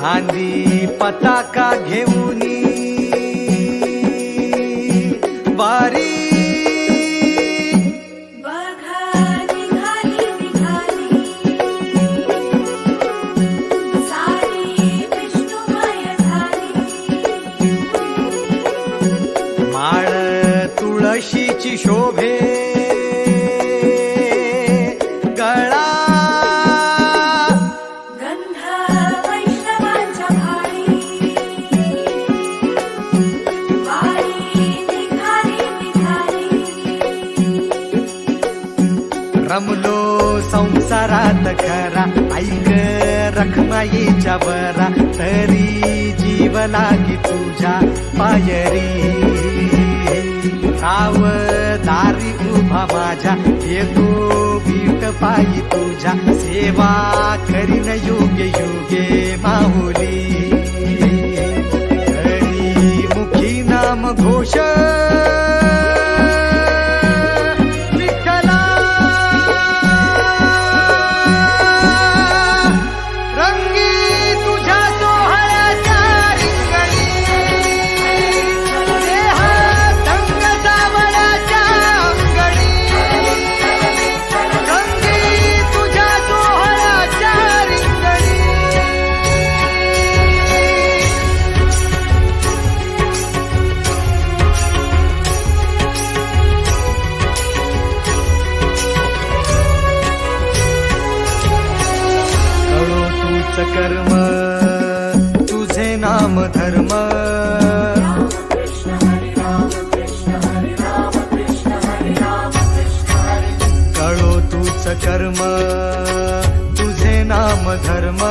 खांदी पताका घेऊनी वारी माळ तुळशीची शोभे गळा गंध वैष्णवांच्या भाळी वारी निघाली निघाली रमलो संसारात खरा ऐक रखमाईच्या बरा तरी जीव लागी तुझ्या पायरी राव दारी उभा माझ्या येतो बीट पायी तुझ्या सेवा करीन योग्य योगे माहुली हरी मुखी नाम घोष कर्म तुझे नाम धर्म कळो तूच कर्म तुझे नाम धर्म